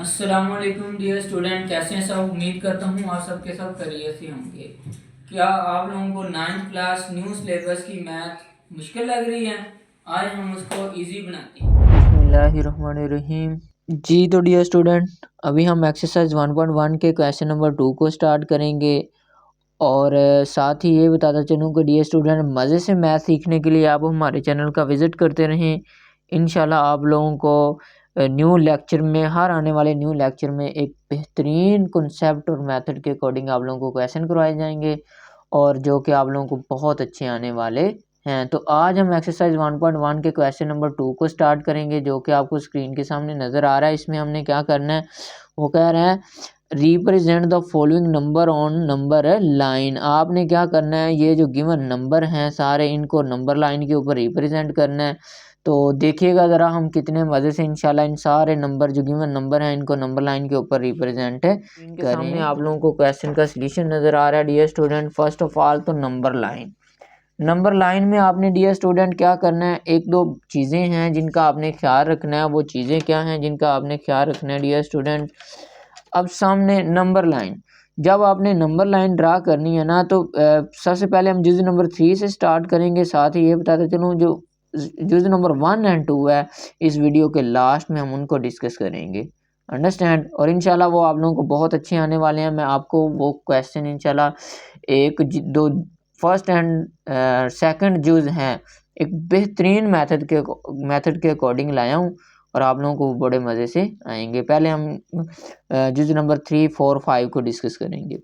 अस्सलामुअलैकुम dear student, कैसे हैं सब। उम्मीद करता हूँ आप सबके सब खैरियत से होंगे। क्या आप लोगों को 9th क्लास न्यू सिलेबस की मैथ मुश्किल लग रही है? आज हम उसको इजी बनाते हैं। बिस्मिल्लाहिर्रहमानिर्रहीम। जी तो डियर स्टूडेंट, अभी हम एक्सरसाइज 1.1 के क्वेश्चन नंबर 2 को स्टार्ट करेंगे। और साथ ही ये बताता चलूँ कि डियर स्टूडेंट, मज़े से मैथ सीखने के लिए आप हमारे चैनल का विज़िट करते रहें। इंशाल्लाह आप लोगों को न्यू लेक्चर में, हर आने वाले न्यू लेक्चर में एक बेहतरीन कॉन्सेप्ट और मेथड के अकॉर्डिंग आप लोगों को क्वेश्चन करवाए जाएंगे और जो कि आप लोगों को बहुत अच्छे आने वाले हैं। तो आज हम एक्सरसाइज 1.1 के क्वेश्चन नंबर 2 को स्टार्ट करेंगे, जो कि आपको स्क्रीन के सामने नज़र आ रहा है। इसमें हमने क्या करना है, वो कह रहे हैं represent the following number on number line. आपने क्या करना है, ये जो गिवन नंबर हैं सारे, इनको नंबर लाइन के ऊपर रिप्रेजेंट करना है। तो देखिएगा ज़रा हम कितने मज़े से इंशाल्लाह इन सारे नंबर, जो गिवन नंबर हैं, इनको नंबर लाइन के ऊपर रिप्रेजेंट इनके सामने आप लोगों को क्वेश्चन का सॉल्यूशन नज़र आ रहा है dear student. First of all तो नंबर लाइन में आपने डियर स्टूडेंट क्या करना है, एक दो चीज़ें हैं जिनका आपने ख्याल रखना है। वो चीज़ें क्या हैं जिनका आपने ख्याल रखना है डियर स्टूडेंट? अब सामने नंबर लाइन, जब आपने नंबर लाइन ड्रा करनी है ना, तो सबसे पहले हम जुज़ नंबर 3 से स्टार्ट करेंगे। साथ ही ये बताते चलूँ, जो जुज़ नंबर 1 एंड 2 है, इस वीडियो के लास्ट में हम उनको डिस्कस करेंगे। अंडरस्टैंड? और इंशाल्लाह वो आप लोगों को बहुत अच्छे आने वाले हैं। मैं आपको वो क्वेश्चन इंशाल्लाह एक दो फर्स्ट एंड सेकंड जुज़ हैं, एक बेहतरीन मेथड के अकॉर्डिंग लाया हूँ और आप लोगों को बड़े मज़े से आएंगे। पहले हम जुज़ नंबर 3, 4, 5 को डिस्कस करेंगे।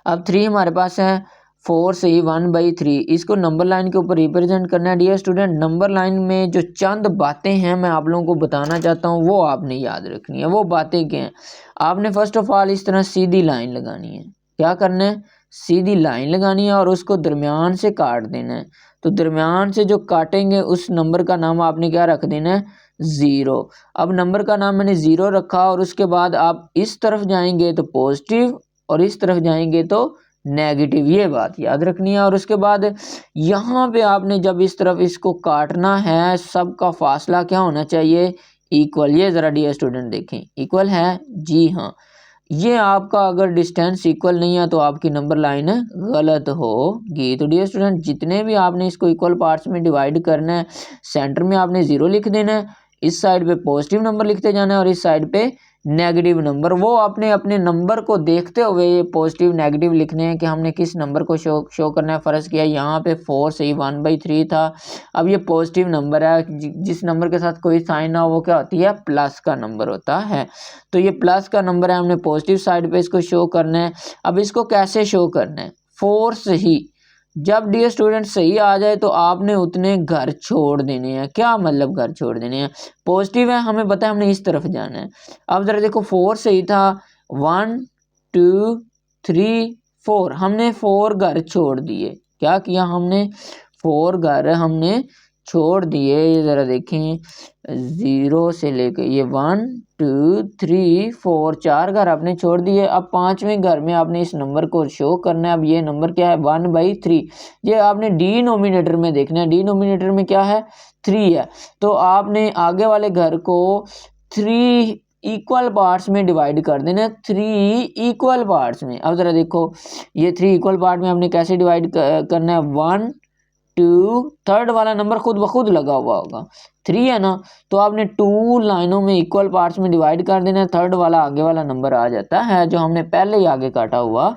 अब 3 हमारे पास है, 4 से ही 1/3, इसको नंबर लाइन के ऊपर रिप्रेजेंट करना है डियर स्टूडेंट। नंबर लाइन में जो चंद बातें हैं मैं आप लोगों को बताना चाहता हूँ, वो आपने याद रखनी है। वो बातें क्या हैं? आपने फर्स्ट ऑफ ऑल इस तरह सीधी लाइन लगानी है। क्या करना है? सीधी लाइन लगानी है और उसको दरमियान से काट देना है। तो दरमियान से जो काटेंगे उस नंबर का नाम आपने क्या रख देना है? 0। अब नंबर का नाम मैंने 0 रखा और उसके बाद आप इस तरफ जाएंगे तो पॉजिटिव और इस तरफ जाएंगे तो नेगेटिव, ये बात याद रखनी है। और उसके बाद यहाँ पे आपने जब इस तरफ इसको काटना है, सबका फासला क्या होना चाहिए? इक्वल। ये ज़रा डियर स्टूडेंट देखें, इक्वल है? जी हाँ। ये आपका अगर डिस्टेंस इक्वल नहीं है तो आपकी नंबर लाइन गलत होगी। तो डियर स्टूडेंट, जितने भी आपने इसको इक्वल पार्ट्स में डिवाइड करना है, सेंटर में आपने 0 लिख देना है, इस साइड पे पॉजिटिव नंबर लिखते जाना है और इस साइड पे नेगेटिव नंबर। वो आपने अपने नंबर को देखते हुए ये पॉजिटिव नेगेटिव लिखने हैं कि हमने किस नंबर को शो करना है। फ़र्ज़ किया यहाँ पे 4 से ही 1/3 था। अब ये पॉजिटिव नंबर है, जिस नंबर के साथ कोई साइन ना हो वो क्या होती है? प्लस का नंबर होता है। तो ये प्लस का नंबर है, हमने पॉजिटिव साइड पे इसको शो करना है। अब इसको कैसे शो करना है? 4 से ही जब डियर स्टूडेंट सही आ जाए तो आपने उतने घर छोड़ देने हैं। क्या मतलब घर छोड़ देने हैं? पॉजिटिव है, हमें पता है हमने इस तरफ जाना है। अब ज़रा देखो, 4 सही था, 1 2 3 4, हमने 4 घर छोड़ दिए। क्या किया हमने? 4 घर हमने छोड़ दिए। ये ज़रा देखें, 0 से लेकर ये 1 2 3 4, 4 घर आपने छोड़ दिए। अब 5वें घर में आपने इस नंबर को शो करना है। अब ये नंबर क्या है? 1/3। ये आपने डिनोमिनेटर में देखना है। डिनोमिनेटर में क्या है? 3 है। तो आपने आगे वाले घर को 3 इक्वल पार्ट्स में डिवाइड कर देना है। 3 इक्वल पार्ट्स में। अब ज़रा देखो, ये 3 इक्वल पार्ट में हमने कैसे डिवाइड करना है? 1 2, थर्ड वाला नंबर खुद ब खुद लगा हुआ होगा, 3 है ना, तो आपने 2 लाइनों में इक्वल पार्ट्स में डिवाइड कर देना है। थर्ड वाला आगे वाला नंबर आ जाता है जो हमने पहले ही आगे काटा हुआ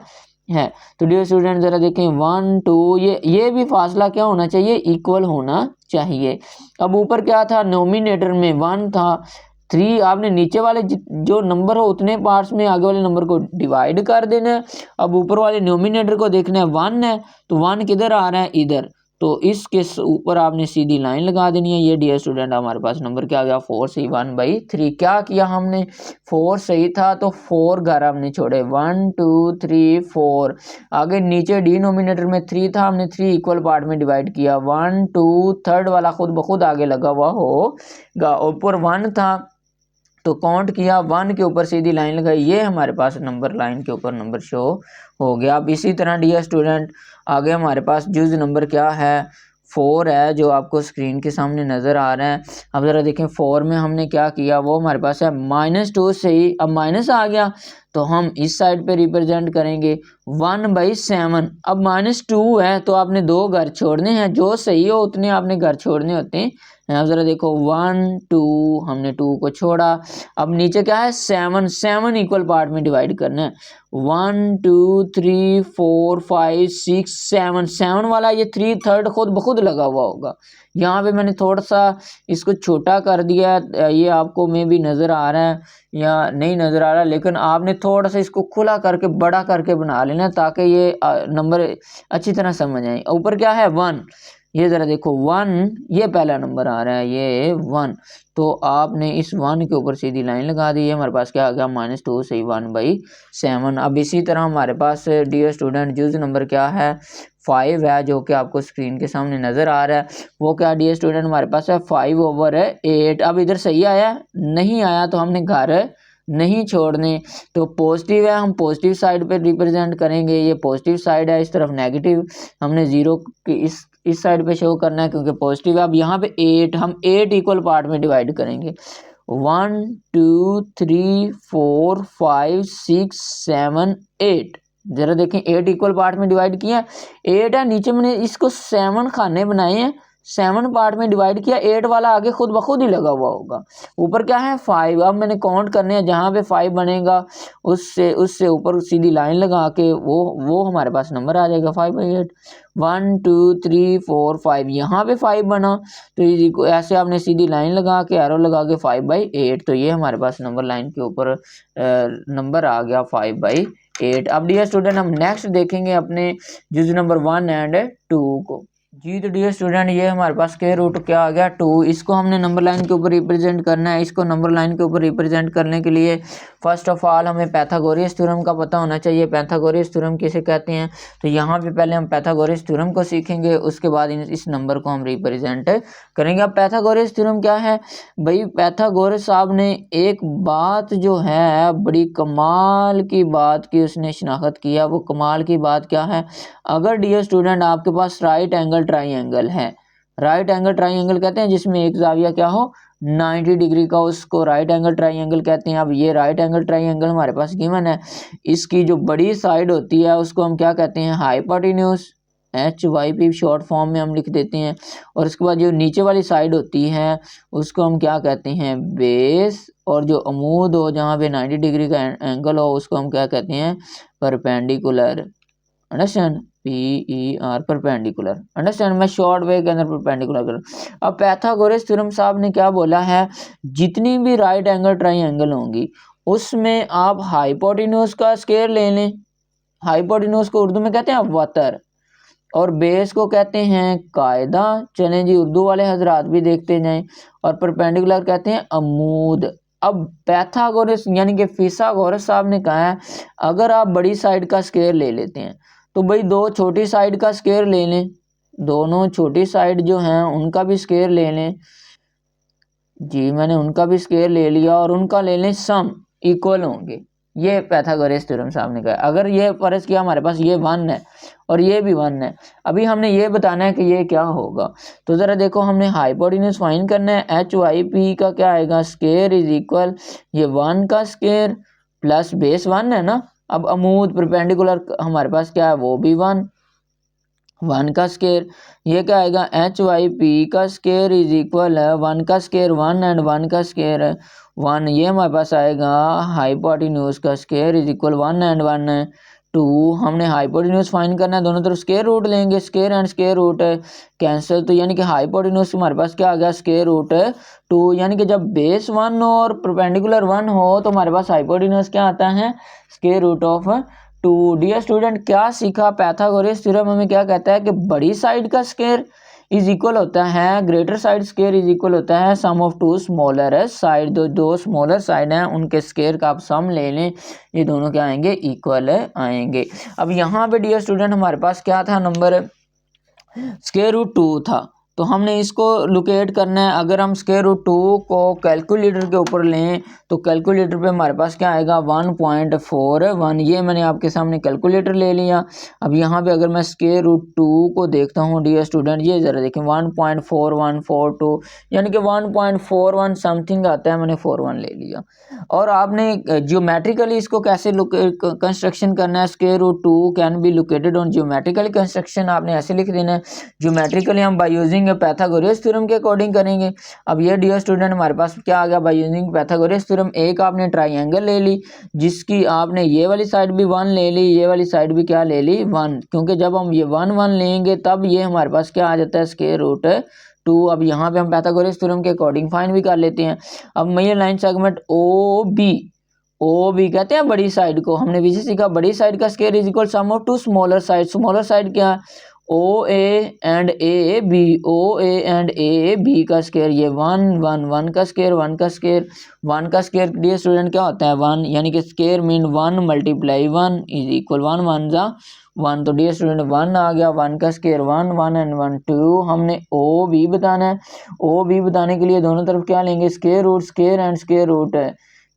है। तो डियर स्टूडेंट ज़रा देखें, 1 2, ये भी फासला क्या होना चाहिए? इक्वल होना चाहिए। अब ऊपर क्या था? नोमिनेटर में 1 था, 3 आपने नीचे वाले जो नंबर हो उतने पार्ट्स में आगे वाले नंबर को डिवाइड कर देना है। अब ऊपर वाले नोमिनेटर को देखना है, 1 है, तो 1 किधर आ रहा है? इधर। तो इसके ऊपर आपने सीधी लाइन लगा देनी है। ये डियर स्टूडेंट हमारे पास नंबर क्या आ गया? 4 से 1/3। क्या किया हमने? 4 सही था तो 4 घर हमने छोड़े, 1 2 3 4। आगे नीचे डिनोमिनेटर में 3 था, हमने 3 इक्वल पार्ट में डिवाइड किया। 1 2, थर्ड वाला खुद ब खुद आगे लगा हुआ होगा। ऊपर 1 था तो काउंट किया, 1 के ऊपर सीधी लाइन लगाई, ये हमारे पास नंबर लाइन के ऊपर नंबर शो हो गया। अब इसी तरह डियर स्टूडेंट आगे हमारे पास जुज़ नंबर क्या है? 4 है जो आपको स्क्रीन के सामने नज़र आ रहा है। अब ज़रा देखें 4 में हमने क्या किया, वो हमारे पास है -2 से ही अब माइनस आ गया तो हम इस साइड पे रिप्रेजेंट करेंगे 1/7। अब -2 है तो आपने 2 घर छोड़ने हैं, जो सही हो उतने आपने घर छोड़ने होते हैं। अब ज़रा देखो 1 2 हमने 2 को छोड़ा। अब नीचे क्या है 7 इक्वल पार्ट में डिवाइड करना है। 1 2 3 4 5 6 7 वाला ये 3/3 खुद ब खुद लगा हुआ होगा। यहाँ पे मैंने थोड़ा सा इसको छोटा कर दिया, ये आपको में भी नज़र आ रहा है या नहीं नज़र आ रहा, लेकिन आपने थोड़ा सा इसको खुला करके बड़ा करके बना लेना ताकि ये नंबर अच्छी तरह समझ आए। ऊपर क्या है 1, ये ज़रा देखो 1, ये पहला नंबर आ रहा है ये 1, तो आपने इस 1 के ऊपर सीधी लाइन लगा दी है। हमारे पास क्या आ गया -2 से 1/7। अब इसी तरह हमारे पास डियर स्टूडेंट जुज़ नंबर क्या है 5 है जो कि आपको स्क्रीन के सामने नज़र आ रहा है। वो क्या डियर स्टूडेंट हमारे पास है 5/8। अब इधर सही आया, नहीं आया तो हमने घर नहीं छोड़ने, तो पॉजिटिव है हम पॉजिटिव साइड पे रिप्रेजेंट करेंगे, ये पॉजिटिव साइड है, इस तरफ नेगेटिव हमने 0 की इस साइड पे शो करना है क्योंकि पॉजिटिव है। अब यहाँ पे 8 हम 8 इक्वल पार्ट में डिवाइड करेंगे। 1 2 3 4 5 6 7 8। जरा देखें 8 इक्वल पार्ट में डिवाइड किया, 8 है नीचे मैंने इसको 7 खाने बनाए हैं, 7 पार्ट में डिवाइड किया, 8 वाला आगे खुद ब खुद ही लगा हुआ होगा। ऊपर क्या है 5। अब मैंने काउंट करने हैं, जहाँ पे 5 बनेगा उससे ऊपर सीधी लाइन लगा के वो हमारे पास नंबर आ जाएगा 5/8। 1 2 3 4 5, यहाँ पे 5 बना तो ऐसे आपने सीधी लाइन लगा के एरो लगा के 5/8, तो ये हमारे पास नंबर लाइन के ऊपर नंबर आ गया 5/8। अब डियर स्टूडेंट हम नेक्स्ट देखेंगे अपने जुज़ नंबर 1 एंड 2 को। जी तो डियर स्टूडेंट ये हमारे पास स्क्वायर रूट क्या आ गया 2, इसको हमने नंबर लाइन के ऊपर रिप्रेजेंट करना है। इसको नंबर लाइन के ऊपर रिप्रेजेंट करने के लिए फर्स्ट ऑफ ऑल हमें पाइथागोरस थ्योरम का पता होना चाहिए। पाइथागोरस थ्योरम किसे कहते हैं, तो यहाँ पे पहले हम पाइथागोरस थ्योरम को सीखेंगे, उसके बाद इस नंबर को हम रिप्रेजेंट करेंगे। अब पाइथागोरस थ्योरम क्या है भाई, पाइथागोरस साहब ने एक बात जो है बड़ी कमाल की बात की उसने शनाख्त किया। वो कमाल की बात क्या है, अगर डियर स्टूडेंट आपके पास राइट एंगल ट्राइंगल है, राइट एंगल ट्राइंगल कहते हैं जिसमें एक जाविया क्या हो 90 डिग्री का, उसको राइट एंगल ट्राइंगल कहते हैं। अब ये राइट एंगल ट्राइंगल हमारे पास गिवन है, इसकी जो बड़ी साइड होती है उसको हम क्या कहते हैं हाइपोटेन्यूज, HYP शॉर्ट फॉर्म में हम लिख देते हैं। और उसके बाद जो नीचे वाली साइड होती है उसको हम क्या कहते हैं बेस, और जो अमूद हो जहाँ पे 90 डिग्री का एंगल हो उसको हम क्या कहते हैं perpendicular. Understand, PER perpendicular. Understand, मैं शॉर्ट वे के अंदर परपेंडिकुलर कर। अब पाइथागोरस थ्योरम साहब ने क्या बोला है, जितनी भी राइट एंगल ट्राइंगल होंगी उसमें आप हाइपोटेन्यूज का स्क्वायर ले लें। हाइपोटेन्यूज को उर्दू में कहते हैं वतर, और बेस को कहते हैं कायदा। चलें जी उर्दू वाले हजरात भी देखते जाएं। और परपेंडिकुलर कहते हैं अमूद। अब पाइथागोरस यानी कि फिसागोरस साहब ने कहा है अगर आप बड़ी साइड का स्क्वायर ले लेते हैं तो भाई दो छोटी साइड का स्क्वायर ले लें, दोनों छोटी साइड जो हैं उनका भी स्क्वायर ले लें। जी मैंने उनका भी स्क्वायर ले लिया और उनका ले लें सम, इक्वल होंगे। ये पाइथागोरस थ्योरम साहब ने कहा। अगर ये फर्ज किया हमारे पास ये 1 है और ये भी 1 है, अभी हमने ये बताना है कि ये क्या होगा। तो ज़रा देखो हमने हाइपोटेन्यूज फाइंड करना है, HYP का क्या आएगा स्क्वायर इज इक्वल ये 1 का स्क्वायर प्लस बेस 1 है ना। अब अमूद परपेंडिकुलर हमारे पास क्या है वो भी 1 का स्क्वायर, ये क्या आएगा HYP का स्क्वायर इज इक्वल है 1 का स्क्वायर 1 एंड 1 का स्क्वायर है 1, ये हमारे पास आएगा हाइपोटेन्यूज का स्क्वायर इज इक्वल 1 एंड 1 है 2। हमने हाइपोटेन्यूज फाइंड करना है, दोनों तरफ स्क्वायर रूट लेंगे, square and square root cancel, तो यानी कि हाइपोटेन्यूज हमारे पास क्या आ गया स्क्वायर रूट 2, यानी कि जब बेस 1 हो और परपेंडिकुलर 1 हो तो हमारे पास हाइपोटेन्यूज क्या आता है square root of 2। Dear student क्या सीखा, पाइथागोरस थ्योरम हमें क्या कहता है कि बड़ी साइड का स्क्वायर इज इक्वल होता है greater side square is equal होता है सम ऑफ टू स्मॉलर साइड। दो स्मॉलर साइड हैं उनके स्क्वायर का आप सम ले लें, ये दोनों क्या आएंगे इक्वल आएंगे। अब यहाँ पे डियर स्टूडेंट हमारे पास क्या था नंबर स्क्वायर रूट 2 था, तो हमने इसको लोकेट करना है। अगर हम स्क्वायर रूट 2 को कैलकुलेटर के ऊपर लें तो कैलकुलेटर पे हमारे पास क्या आएगा 1.41। ये मैंने आपके सामने कैलकुलेटर ले लिया। अब यहाँ पे अगर मैं स्क्वायर रूट 2 को देखता हूँ डियर स्टूडेंट, ये ज़रा देखें 1.4142 यानी कि 1.41 समथिंग आता है, मैंने 41 ले लिया। और आपने ज्योमेट्रिकली इसको कैसे कंस्ट्रक्शन करना है, square root 2 can be located on geometrical construction, आपने ऐसे लिख देना है। ज्योमेट्रिकली हम बाय यूजिंग पैथागोरस थ्योरम के अकॉर्डिंग करेंगे। अब ये डियर स्टूडेंट हमारे पास क्या आ गया, बाय यूजिंग पैथागोरस थ्योरम। एक आपने ट्राइंगल ले ली जिसकी आपने ये वाली साइड भी 1 ले ली, ये वाली साइड भी क्या ले ली 1, क्योंकि जब हम ये 1 1 लेंगे तब ये हमारे पास क्या आ जाता है स्क्वायर रूट 2। अब यहाँ पे हम पैथागोरस थ्योरम के अकॉर्डिंग फाइंड भी कर लेते हैं। अब मैं ये लाइन सेगमेंट ओ बी कहते हैं बड़ी साइड को, हमने भी सीखा बड़ी साइड का square is equal sum of two smaller side. Smaller side क्या है, O A and A B, O A and A B का स्क्वायर, ये 1 1 1 का स्क्वायर, 1 का स्क्वायर, 1 का स्क्वायर डियर स्टूडेंट क्या होता है 1, यानी कि square mean 1 multiply 1 is equal 1 1 जा 1। तो डियर स्टूडेंट 1 आ गया, 1 का स्क्वायर 1 1 एंड 1 2। हमने ओ बी बताना है। ओ बी बताने के लिए दोनों तरफ क्या लेंगे, square and square root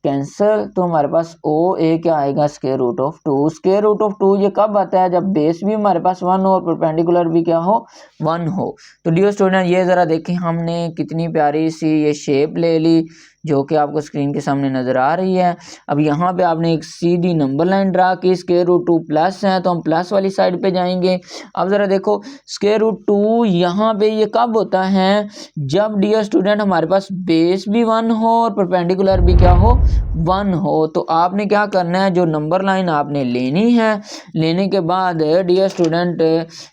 cancel, तो हमारे पास ओ ए क्या आएगा square root of 2। Square root of 2 ये कब आता है, जब बेस भी हमारे पास 1 हो और परपेंडिकुलर भी क्या हो 1 हो। तो डियर स्टूडेंट ये ज़रा देखें हमने कितनी प्यारी सी ये शेप ले ली जो कि आपको स्क्रीन के सामने नज़र आ रही है। अब यहाँ पे आपने एक सीधी नंबर लाइन ड्रा की, स्क्वायर रूट 2 प्लस है तो हम प्लस वाली साइड पे जाएंगे। अब ज़रा देखो स्क्वायर रूट 2 यहाँ पे ये कब होता है, जब डियर स्टूडेंट हमारे पास बेस भी 1 हो और परपेंडिकुलर भी क्या हो 1 हो। तो आपने क्या करना है, जो नंबर लाइन आपने लेनी है, लेने के बाद डियर स्टूडेंट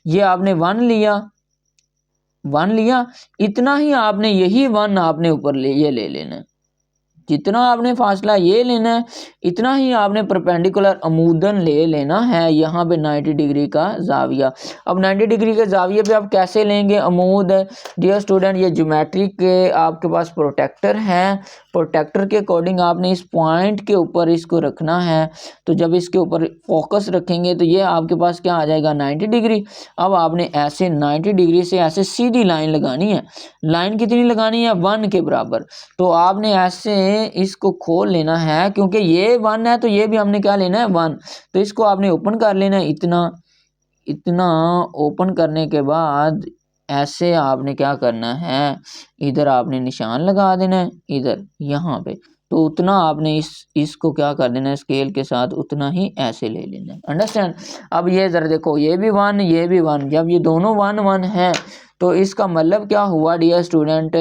ये आपने 1 लिया, इतना ही आपने यही 1 आपने ऊपर ये ले लेना है। जितना आपने फासला ये लेना है इतना ही आपने परपेंडिकुलर अमूदन ले लेना है यहाँ पे 90 डिग्री का जाविया। अब 90 डिग्री के जाविये पे आप कैसे लेंगे अमूद, डियर स्टूडेंट ये ज्योमेट्री के आपके पास प्रोटेक्टर हैं, प्रोटेक्टर के अकॉर्डिंग आपने इस पॉइंट के ऊपर इसको रखना है। तो जब इसके ऊपर फोकस रखेंगे तो ये आपके पास क्या आ जाएगा 90 डिग्री। अब आपने ऐसे 90 डिग्री से ऐसे सीधी लाइन लगानी है। लाइन कितनी लगानी है 1 के बराबर। तो आपने ऐसे इसको खोल लेना है, क्योंकि ये 1 है तो ये भी हमने क्या लेना है 1। तो इसको आपने ओपन कर लेना है, इतना ओपन करने के बाद ऐसे आपने क्या करना है, इधर आपने निशान लगा देना है, इधर यहाँ पे। तो उतना आपने इसको क्या कर देना है स्केल के साथ, उतना ही ऐसे ले लेना है, अंडरस्टैंड। अब ये जरा देखो ये भी 1 ये भी 1, जब ये दोनों 1 1 है तो इसका मतलब क्या हुआ डियर स्टूडेंट,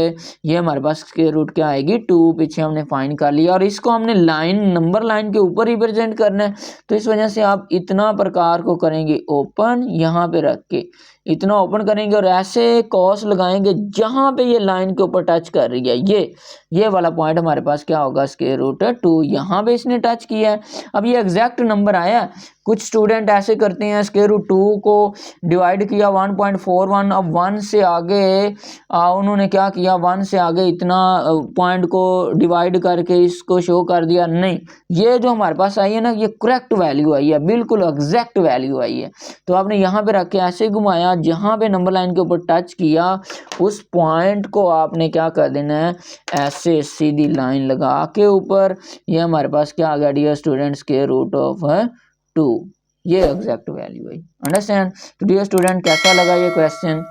ये हमारे पास स्क्वायर रूट क्या आएगी 2, पीछे हमने फाइंड कर लिया और इसको हमने लाइन नंबर लाइन के ऊपर रिप्रेजेंट करना है। तो इस वजह से आप इतना प्रकार को करेंगे ओपन, यहाँ पे रख के इतना ओपन करेंगे और ऐसे कॉस लगाएंगे जहाँ पे ये लाइन के ऊपर टच कर रही है, ये वाला पॉइंट हमारे पास क्या होगा स्क्वायर रूट 2, यहाँ पे इसने टच किया है। अब ये एग्जैक्ट नंबर आया। कुछ स्टूडेंट ऐसे करते हैं स्क्वायर रूट 2 को डिवाइड किया 1.41, अब 1 से आगे उन्होंने क्या किया 1 से आगे इतना पॉइंट को डिवाइड करके इसको शो कर दिया। नहीं, ये जो हमारे पास आई है ना ये करेक्ट वैल्यू आई है, बिल्कुल एग्जैक्ट वैल्यू आई है। तो आपने यहाँ पे रख के ऐसे घुमाया, जहाँ पे नंबर लाइन के ऊपर टच किया उस पॉइंट को आपने क्या कर देना है ऐसे सीधी लाइन लगा के ऊपर, ये हमारे पास क्या आ गया dear student square root of 2, ये एग्जैक्ट वैल्यू है, अंडरस्टैंड। तो डियर स्टूडेंट कैसा लगा ये क्वेश्चन।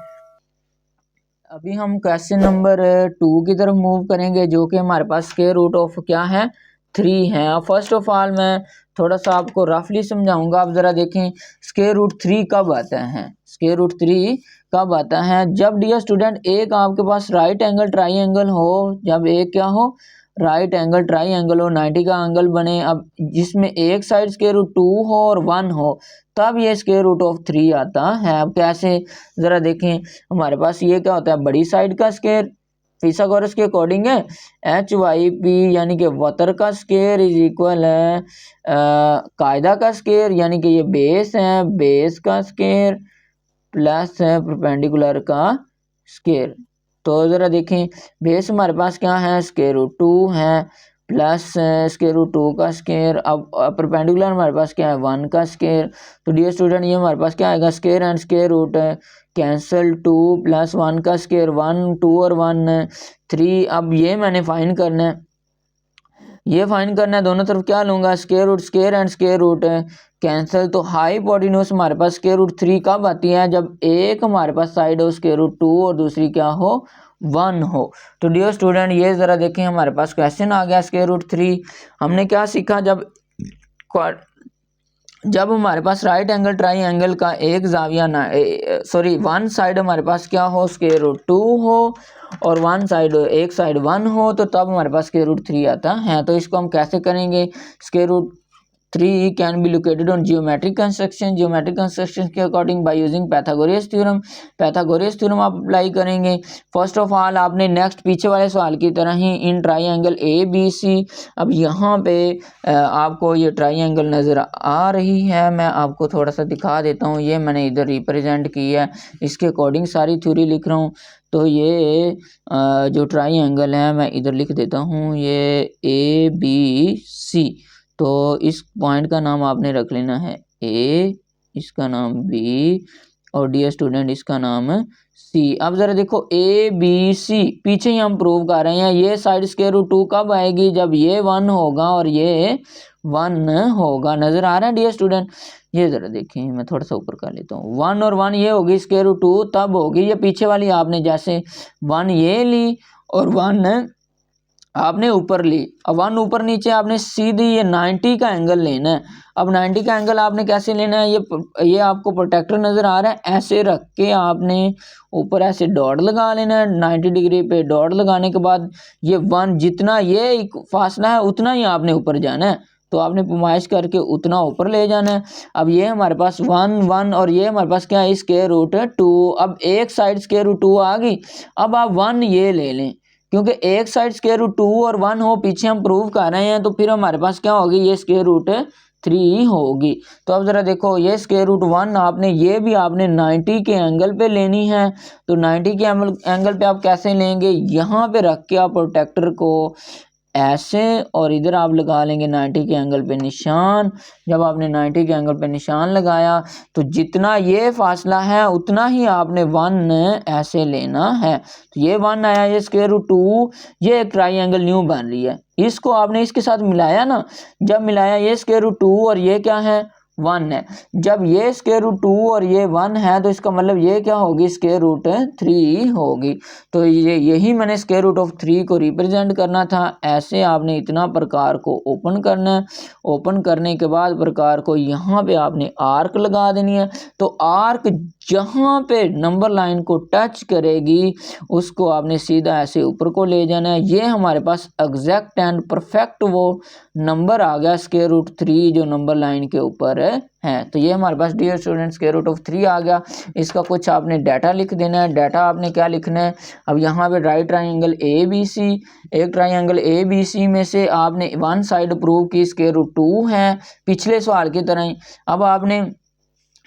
अभी हम क्वेश्चन नंबर 2 की तरफ मूव करेंगे, जो कि हमारे पास स्क्वायर रूट ऑफ क्या है 3 है। अब फर्स्ट ऑफ ऑल मैं थोड़ा सा आपको रफली समझाऊंगा। आप ज़रा देखें स्क्वायर रूट 3 कब आता है, स्क्वायर रूट 3 कब आता है, जब डियर स्टूडेंट एक आपके पास राइट एंगल ट्राइंगल हो, जब एक क्या हो राइट एंगल ट्राइंगल हो 90 का एंगल बने, अब जिसमें एक साइड स्क्वायर रूट 2 हो और 1 हो, तब ये स्क्वायर रूट ऑफ 3 आता है। अब कैसे ज़रा देखें, हमारे पास ये क्या होता है बड़ी साइड का स्क्वायर फिथागोरस के अकॉर्डिंग है HYP यानी कि वतर का स्क्वायर इज इक्वल है कायदा का स्क्वायर, यानी कि ये बेस है, बेस का स्क्वायर प्लस है परपेंडिकुलर का स्क्वायर। तो ज़रा देखें बेस हमारे पास क्या है स्क्वायर रूट 2 है प्लस स्क्वायर रूट 2 का स्क्वायर। अब परपेंडिकुलर हमारे पास क्या है 1 का स्क्वायर। तो डियर स्टूडेंट ये हमारे पास क्या आएगा square and square root cancel 2 plus 1 का स्क्वायर 1 2 और 1 3। अब ये मैंने फाइन करना है, ये फाइन करना है, दोनों तरफ क्या लूँगा square root square and square root cancel. तो हाइपोटेन्यूज हमारे पास स्क्वायर रूट 3 कब आती है जब एक हमारे पास साइड हो स्क्वायर रूट 2 और दूसरी क्या हो 1 हो। तो डियर स्टूडेंट ये ज़रा देखें हमारे पास क्वेश्चन आ गया स्क्वायर रूट 3। हमने क्या सीखा जब हमारे पास राइट एंगल ट्राइंगल का एक जाविया ना वन साइड हमारे पास क्या हो स्क्वायर रूट 2 हो और एक साइड 1 हो तो तब हमारे पास स्क्वायर रूट 3 आता है। तो इसको हम कैसे करेंगे square root 3 can be located on geometric construction के according by using Pythagoras theorem आप अप्लाई करेंगे। फर्स्ट ऑफ ऑल आपने नेक्स्ट पीछे वाले सवाल की तरह ही इन ट्राइंगल ABC। अब यहाँ पे आपको ये ट्राइंगल नज़र आ रही है, मैं आपको थोड़ा सा दिखा देता हूँ। ये मैंने इधर रिप्रेजेंट की है, इसके अकॉर्डिंग सारी थ्योरी लिख रहा हूँ। तो ये जो ट्राइंगल है मैं इधर लिख देता हूँ, ये ABC। तो इस पॉइंट का नाम आपने रख लेना है A, इसका नाम B और डियर स्टूडेंट इसका नाम C। अब ज़रा देखो ABC पीछे ही हम प्रूव कर रहे हैं, ये साइड स्क्वायर रूट 2 कब आएगी जब ये 1 होगा और ये 1 होगा। नज़र आ रहा है डियर स्टूडेंट? ये ज़रा देखें, मैं थोड़ा सा ऊपर कर लेता हूँ। 1 और 1 ये होगी स्क्वायर रूट 2 तब होगी, ये पीछे वाली आपने जैसे 1 ये ली और 1 आपने ऊपर ली। अब 1 ऊपर नीचे आपने सीधी ये 90 का एंगल लेना है। अब 90 का एंगल आपने कैसे लेना है, ये आपको प्रोटेक्टर नज़र आ रहा है, ऐसे रख के आपने ऊपर ऐसे डॉट लगा लेना है। 90 डिग्री पे डॉट लगाने के बाद ये 1 जितना ये फासला है उतना ही आपने ऊपर जाना है, तो आपने पैमाइश करके उतना ऊपर ले जाना है। अब ये हमारे पास 1 1 और ये हमारे पास क्या है स्क्वायर रूट 2। अब एक साइड स्क्वायर रूट 2 आ गई, अब आप 1 ये ले लें क्योंकि एक साइड स्क्वायर रूट 2 और 1 हो, पीछे हम प्रूव कर रहे हैं, तो फिर हमारे पास क्या होगी ये स्क्वायर रूट 3 होगी। तो अब ज़रा देखो ये स्क्वायर रूट 1 आपने ये भी आपने 90 के एंगल पे लेनी है। तो 90 के एंगल पे आप कैसे लेंगे, यहाँ पे रख के आप प्रोटेक्टर को ऐसे और इधर आप लगा लेंगे 90 के एंगल पे निशान। जब आपने 90 के एंगल पे निशान लगाया तो जितना ये फासला है उतना ही आपने 1 ऐसे लेना है। तो ये 1 आया, ये स्क्वायर रूट 2, ये एक ट्राइंगल न्यू बन रही है। इसको आपने इसके साथ मिलाया ना, जब मिलाया ये स्क्वायर रूट 2 और ये क्या है 1 है। जब ये स्क्वायर रूट 2 और ये 1 है तो इसका मतलब ये क्या होगी स्क्वायर रूट 3 होगी। तो यही मैंने स्क्वायर रूट ऑफ 3 को रिप्रेजेंट करना था। ऐसे आपने इतना प्रकार को ओपन करना है, ओपन करने के बाद प्रकार को यहाँ पे आपने आर्क लगा देनी है। तो आर्क जहाँ पे नंबर लाइन को टच करेगी उसको आपने सीधा ऐसे ऊपर को ले जाना है। ये हमारे पास एग्जैक्ट एंड परफेक्ट वो नंबर आ गया स्क्वायर रूट 3 जो नंबर लाइन के ऊपर है। तो ये हमारे पास dear student square root of 3 आ गया। इसका कुछ आपने डाटा लिख देना है। डाटा आपने क्या लिखना है, अब यहाँ पे राइट ट्राइंगल ABC, एक ट्राइंगल ABC में से आपने 1 साइड प्रूव की स्क्वायर रूट 2 है, पिछले सवाल की तरह ही। अब आपने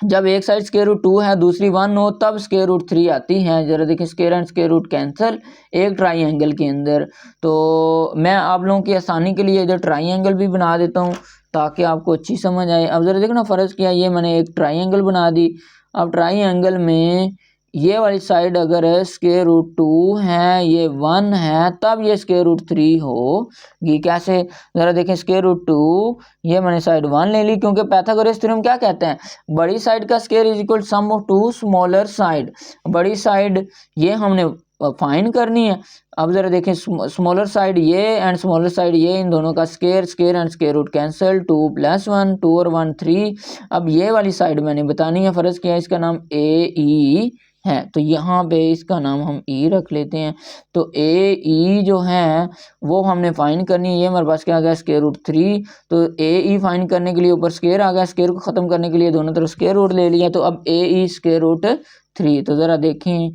जब एक साइड स्क्वायर रूट 2 है दूसरी 1 हो तब स्क्वायर रूट 3 आती है। जरा देखिए square and square root cancel एक ट्राइंगल के अंदर। तो मैं आप लोगों की आसानी के लिए इधर ट्राइंगल भी बना देता हूँ ताकि आपको अच्छी समझ आए। अब जरा देखो ना फ़र्ज़ किया, ये मैंने एक ट्राइंगल बना दी। अब ट्राइंगल में ये वाली साइड अगर स्क्वायर रूट 2 है, ये 1 है, तब ये स्क्वायर रूट 3 होगी। कैसे, ज़रा देखें स्क्वायर रूट 2 ये मैंने साइड 1 ले ली क्योंकि पाइथागोरस थ्योरम क्या कहते हैं, बड़ी साइड का square is equal sum of 2 smaller side. बड़ी साइड ये हमने फाइन करनी है। अब ज़रा देखें स्मॉलर साइड ये एंड स्मॉलर साइड ये, इन दोनों का square, square and square root cancel, 2 + 1, 2 और 1 3। अब ये वाली साइड मैंने बतानी है, फ़र्ज़ किया इसका नाम AE है, तो यहाँ पे इसका नाम हम E रख लेते हैं। तो AE जो है वो हमने फाइन करनी है। ये हमारे पास क्या आ गया स्क्वायर रूट 3। तो AE फाइन करने के लिए ऊपर स्क्वायर आ गया, स्क्वायर को ख़त्म करने के लिए दोनों तरफ स्क्वायर रूट ले लिया। तो अब AE स्क्वायर रूट 3। तो ज़रा देखें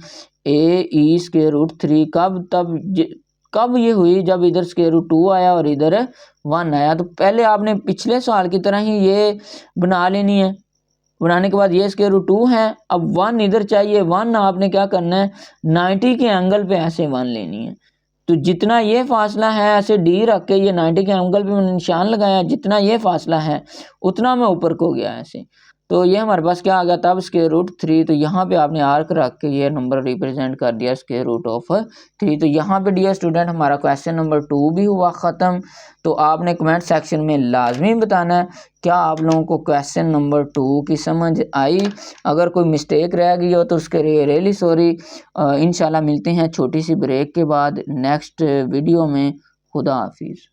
AE स्क्वायर रूट 3 कब ये हुई, जब इधर स्क्वायर रूट 2 आया और इधर 1 आया। तो पहले आपने पिछले सवाल की तरह ही ये बना लेनी है। बनाने के बाद ये स्क्वायर रूट 2 है, अब 1 इधर चाहिए, 1 आपने क्या करना है 90 के एंगल पे ऐसे 1 लेनी है। तो जितना ये फासला है ऐसे डी रख के ये 90 के एंगल पे मैंने निशान लगाया, जितना ये फासला है उतना मैं ऊपर को गया ऐसे। तो ये हमारे पास क्या आ गया तब √3। तो यहाँ पे आपने आर्क रख के ये नंबर रिप्रेजेंट कर दिया √3। तो यहाँ पे डियर स्टूडेंट हमारा क्वेश्चन नंबर 2 भी हुआ ख़त्म। तो आपने कमेंट सेक्शन में लाजमी बताना है क्या आप लोगों को क्वेश्चन नंबर 2 की समझ आई। अगर कोई मिस्टेक रह गई हो तो उसके लिए रियली सॉरी। इंशाल्लाह मिलते हैं छोटी सी ब्रेक के बाद नेक्स्ट वीडियो में। खुदा हाफिज़।